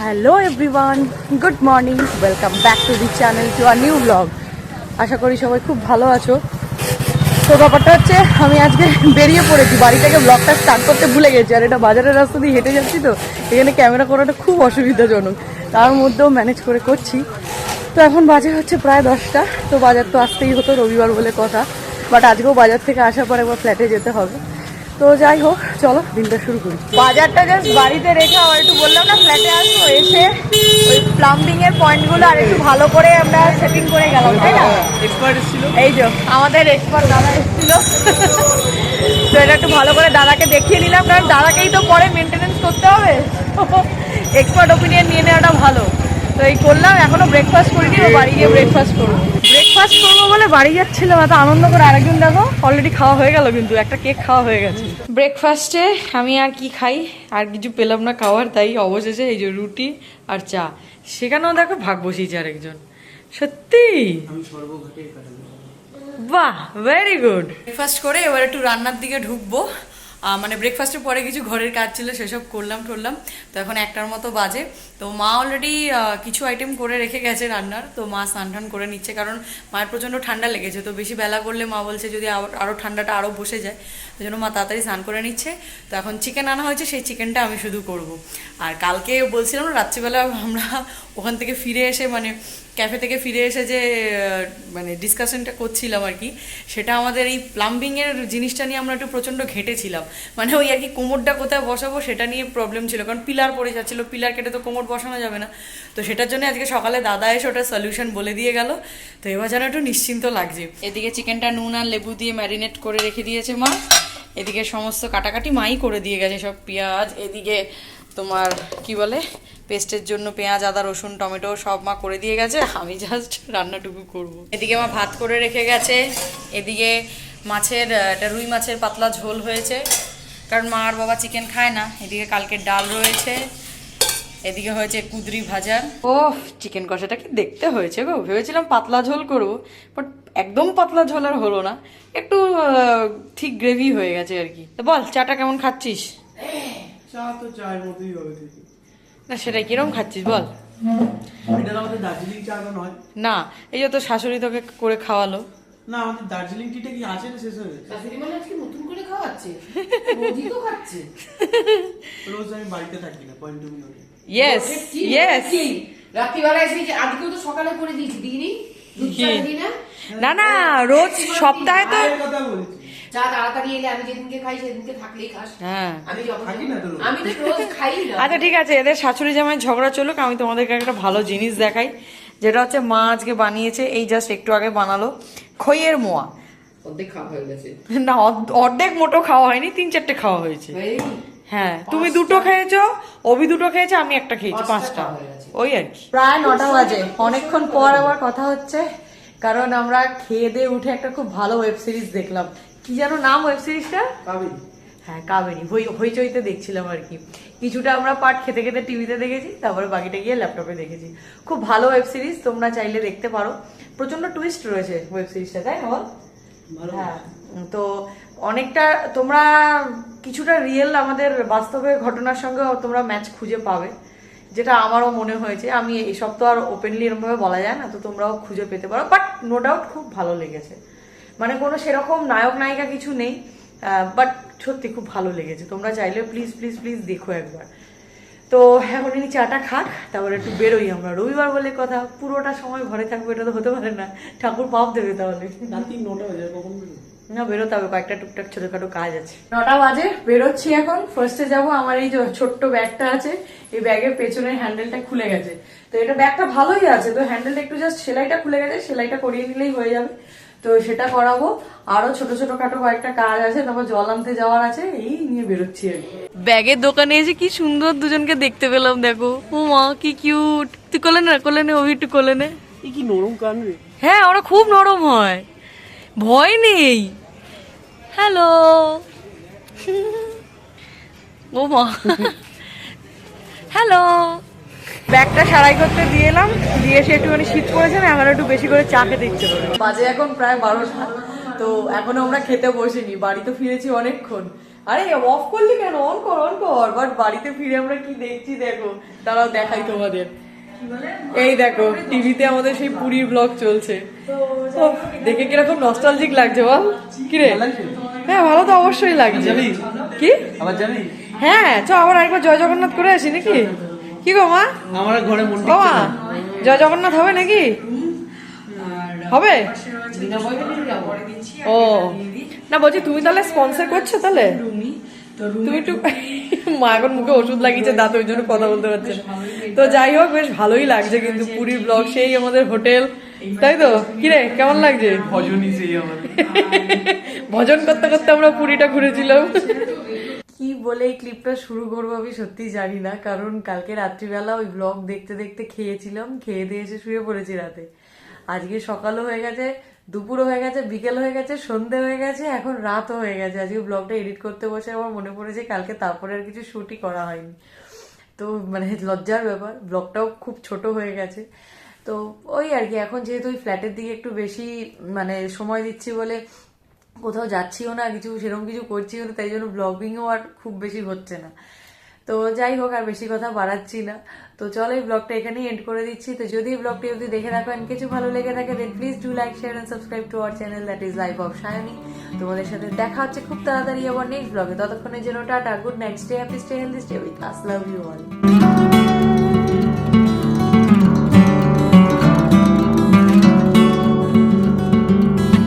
Hello everyone, good morning, welcome back to the channel to a new blog. আশা করি সবাই খুব ভালো আছো। তো ব্যাপারটা হচ্ছে আমি আজকে বেরিয়ে পড়েছি, বাড়ি থেকে ব্লগটা স্টার্ট করতে ভুলে গেছি। আর এটা বাজারের রাস্তা দিয়ে হেঁটে যাচ্ছি, তো এখানে ক্যামেরা করাটা খুব অসুবিধাজনক, তার মধ্যেও ম্যানেজ করে করছি। তো এখন বাজে হচ্ছে প্রায় 10টা। তো বাজার তো আসতেই হতো, রবিবার বলে কথা, বাট আজকেও বাজার থেকে আসার পর একবার ফ্ল্যাটে যেতে হবে। তো যাই হোক, চলো দিনটা শুরু করি। বাজারটা জাস্ট বাড়িতে রেখে আবার একটু বললাম না ফ্ল্যাটে আসবো, এসে ওই প্লাম্বিং এর পয়েন্টগুলো আর একটু ভালো করে আমরা সেটিং করে গেলাম, তাই না? এক্সপার্ট এসেছিল, এই যে আমাদের এক্সপার্ট দাদা এসেছিল। তো এটা একটু ভালো করে দাদাকে দেখিয়ে নিলাম, কারণ দাদাকেই তো পরে মেনটেনেন্স করতে হবে। এক্সপার্ট ওপিনিয়ন নিয়ে নেওয়াটা ভালো। তো এই করলাম, এখনো ব্রেকফাস্ট করিনি, বাড়ি গিয়ে ব্রেকফাস্ট করবো। ব্রেকফাস্ট করবো বলে বাড়ি যাচ্ছিলাম, এত আনন্দ করে। আরেকজন দেখো অলরেডি খাওয়া হয়ে গেল, কিন্তু একটা কেক খাওয়া হয়ে গেছে। ব্রেকফাস্টে আমি আর কি খাই, আর কিছু পেলাম না খাওয়ার, তাই অবশেষে এই যে রুটি আর চা। সেখানেও দেখো ভাগ বসিয়েছে আরেকজন। সত্যি বাহ, ভেরি গুড। ব্রেকফাস্ট করে এবার একটু রান্নার দিকে ঢুকবো। মানে ব্রেকফাস্টের পরে কিছু ঘরের কাজ ছিল, সেসব করলাম। তো এখন 1টার মতো বাজে। তো মা অলরেডি কিছু আইটেম করে রেখে গেছে রান্নার। তো মা স্নান টান করে নিচ্ছে, কারণ মায়ের প্রচণ্ড ঠান্ডা লেগেছে। তো বেশি বেলা করলে মা বলছে যদি আরও ঠান্ডাটা আরও বসে যায়, ওই জন্য মা তাড়াতাড়ি স্নান করে নিচ্ছে। তো এখন চিকেন আনা হয়েছে, সেই চিকেনটা আমি শুধু করব। আর কালকে বলছিলাম না, রাত্রিবেলা আমরা ওখান থেকে ফিরে এসে, মানে ক্যাফে থেকে ফিরে এসে যে মানে ডিসকাশনটা করছিলাম আর কি, সেটা আমাদের এই প্লাম্বিংয়ের জিনিসটা নিয়ে আমরা একটু প্রচণ্ড ঘেঁটেছিলাম। মানে ওই আর কি কোমরটা কোথায় বসাবো সেটা নিয়ে প্রবলেম ছিল, কারণ পিলার পড়ে যাচ্ছিলো, পিলার কেটে তো কোমর বসানো যাবে না। তো সেটার জন্য আজকে সকালে দাদা এসে ওটার সলিউশন বলে দিয়ে গেল। তো এবার যেন একটু নিশ্চিন্ত লাগছে। এদিকে চিকেনটা নুন আর লেবু দিয়ে ম্যারিনেট করে রেখে দিয়েছে মা। এদিকে সমস্ত কাটাকাটি মাই করে দিয়ে গেছে, সব পেঁয়াজ, এদিকে তোমার কি বলে পেস্টের জন্য পেঁয়াজ, আদা, রসুন, টমেটো সব মা করে দিয়ে গেছে। আমি জাস্ট রান্নাটুকু করব। এদিকে মা ভাত করে রেখে গেছে। এদিকে মাছের একটা রুই মাছের পাতলা ঝোল হয়েছে, কারণ মা আর বাবা চিকেন খায় না। এদিকে কালকের ডাল রয়েছে। এদিকে হয়েছে কুঁদরি ভাজা। ও চিকেন কষাটা কি দেখতে হয়েছে গো, ভেবেছিলাম পাতলা ঝোল করব, বাট একদম পাতলা ঝোল আর হলো না, একটু ঠিক গ্রেভি হয়ে গেছে আর কি। তো বল, চাটা কেমন খাচ্ছিস? চা তো চায়ের মতোই হবে না, সেটাই কিরম খাচ্ছিস বল। এটা আমাদের দার্জিলিং চা তো নয় না, এই যে তো শাশুড়ি তোকে করে খাওয়ালো। না, আমাদের দার্জিলিং টিটা কি আছে না, শেষ হয়ে গেছে। শাশুড়ি মানে আজকে নতুন করে খাওয়াচ্ছে, রোজই তো খাচ্ছে। রোজ আমি বাড়িতে থাকি না, point two minute. Yes yes. রাত্রিবেলা এসে যে আজকেও তো সকালে করে দিয়েছি, দিইনি দুধ চা দিই না। না না, রোজ সপ্তাহে তো চায়ের কথা বলছি। চা তাড়াতাড়ি এলে আমি যেদিনকে খাই সেদিনকে থাকলেই খাস। হ্যাঁ, আমি যখন থাকি না তো রোজ। আমি তো রোজ খাই না। আচ্ছা ঠিক আছে, এদের শাশুড়ি জামাই ঝগড়া চলুক, আমি তোমাদেরকে একটা ভালো জিনিস দেখাই। যেটা হচ্ছে মা আজকে বানিয়েছে, এই জাস্ট একটু আগে বানালো, খইয়ের মোয়া। অর্ধেক খাওয়া হয়ে গেছে না, অর্ধেক মোটো খাওয়া হয়নি, 3-4টে খাওয়া হয়েছে। হ্যাঁ, তুমি 2টো খেয়েছো, অভি 2টো খেয়েছে, আমি একটা খেয়েছি, 5টা। ওই আর কি। প্রায় 9টা বাজে, অনেকক্ষণ পর আবার কথা হচ্ছে, কারণ আমরা খেয়ে দিয়ে উঠে একটা খুব ভালো ওয়েব সিরিজ দেখলাম। কি যেন নাম ওয়েব সিরিজটা? হ্যাঁ, কাবেরী। হইচইতে দেখছিলাম আর কি। কিছুটা আমরা পার্ট খেতে খেতে টিভিতে দেখেছি, তারপরে বাকিটা গিয়ে ল্যাপটপে দেখেছি। খুব ভালো ওয়েব সিরিজ, তোমরা চাইলে দেখতে পারো। প্রচন্ড টুইস্ট রয়েছে ওয়েব সিরিজটা, তাই না বল? হ্যাঁ, তো অনেকটা তোমরা কিছুটা রিয়েল আমাদের বাস্তবে ঘটনার সঙ্গে তোমরা ম্যাচ খুঁজে পাবে, যেটা আমারও মনে হয়েছে। আমি এসব তো আর ওপেনলি এরকমভাবে বলা যায় না, তো তোমরাও খুঁজে পেতে পারো। বাট নো ডাউট খুব ভালো লেগেছে, মানে কোনো সেরকম নায়ক নায়িকা কিছু নেই, বাট সত্যি খুব ভালো লেগেছে। তোমরা চাইলে প্লিজ প্লিজ প্লিজ দেখো একবার। তো এখন ইনি চাটা খাক, তারপরে একটু বেরোই আমরা। রবিবার বলে কথা, পুরোটা সময় ঘরে থাকবো এটা তো হতে পারে না, ঠাকুর পাপ দেবে তাহলে। রাত্রি 9টা বাজে, কখন বেরোবো? না, বেরোতে হবে, কয়েকটা টুকটাক ছোটখাটো কাজ আছে। 9টা বাজে, বেরোচ্ছি এখন। ফার্স্টে যাবো, আমার এই যে ছোট্ট ব্যাগটা আছে, এই ব্যাগের পেছনের হ্যান্ডেলটা খুলে গেছে। তো এটা ব্যাগটা ভালোই আছে, তো হ্যান্ডেলটা একটু জাস্ট সেলাইটা খুলে গেছে, সেলাইটা করিয়ে নিলেই হয়ে যাবে। তো সেটা করাবো। আরো ছোট ছোট খাটো কয়েকটা কাজ আছে, তারপর জল আনতে যাওয়ার আছে, এই নিয়ে বেরোচ্ছি আর কি। ব্যাগের দোকানে এসে কি সুন্দর দুজনকে দেখতে পেলাম, দেখো। ও মা, কি কিউট। তুই কোলে না, কোলে নে, ওই একটু কোলে নে। কি নরম কান রে। হ্যাঁ, ওরা খুব নরম হয়, ভয় নেই। হ্যালো। ও মা, হ্যালো। ব্যাগটা সারাই করতে দিয়ে এলাম, দিয়ে এসে একটুখানি শীত পড়েছে না, এখন একটু বেশি করে চা খেতে ইচ্ছে করে। বাজে এখন প্রায় 12টা, তো এখনো আমরা খেতে বসিনি। বাড়ি তো ফিরেছি অনেকক্ষণ, আরে অফ করলি কেন? অন কর অন কর। বাট বাড়িতে ফিরে আমরা কি দেখছি দেখো, দাঁড়াও দেখাই তোমাদের। এই দেখো টিভিতে আমাদের সেই পুরীর ব্লগ চলছে। ওহ, দেখে কিরকম নস্টালজিক লাগছে বল? কিরে? হ্যাঁ ভালো তো অবশ্যই লাগছে। যাবি? কি আবার যাবি? হ্যাঁ চ আবার একবার জয় জগন্নাথ করে আসি নাকি? কি গো মা? আমার ঘরে মন ও মা, জয় জগন্নাথ হবে নাকি? হবে? ও না বলছি তুমি তাহলে স্পন্সর করছো তাহলে? তুমি একটু মা এখন মুখে ওষুধ লাগিয়েছে দাঁত, ওই জন্য কথা বলতে পারছে না। তো যাই হোক বেশ ভালোই লাগছে কিন্তু পুরীর ব্লগ, সেই আমাদের হোটেল, তাই তো? কিরে কেমন লাগছে? ভজনই সেই আমার। ভজন করতে করতে আমরা পুরীটা ঘুরেছিলাম। কি বলে এই ক্লিপটা শুরু করবো আমি সত্যি জানি না, কারণ কালকে রাত্রিবেলা ওই ব্লগ দেখতে দেখতে খেয়েছিলাম, খেয়ে দিয়ে এসে শুয়ে পড়েছি রাতে। আজকে সকালও হয়ে গেছে, দুপুরও হয়ে গেছে, বিকেল হয়ে গেছে, সন্ধে হয়ে গেছে, এখন রাতও হয়ে গেছে। আজকে ব্লগটা এডিট করতে বসে আমার মনে পড়েছে কালকে তারপরে আর কিছু শুটই করা হয়নি। তো মানে লজ্জার ব্যাপার, ব্লগটাও খুব ছোট হয়ে গেছে। তো ওই আর কি, এখন যেহেতু ওই ফ্ল্যাটের দিকে একটু বেশি মানে সময় দিচ্ছি বলে কোথাও যাচ্ছিও না, কিছু সেরকম কিছু করছিও না, তাই জন্য ব্লগিংও আর খুব বেশি হচ্ছে না। তো যাই হোক আর বেশি কথা বাড়াচ্ছি না, তো চলো এই ব্লগটা এখানেই এন্ড করে দিচ্ছি। তো যদি এই ব্লগটি যদি দেখে রাখো and কিছু ভালো লেগে থাকে then please do like share and subscribe to our channel that is life of Sayani. তোমাদের সাথে দেখা হচ্ছে খুব তাড়াতাড়ি আবার নেক্সট ব্লগে। ততক্ষণের জন্য tata, good night, stay happy, stay healthy, stay with us, love you all.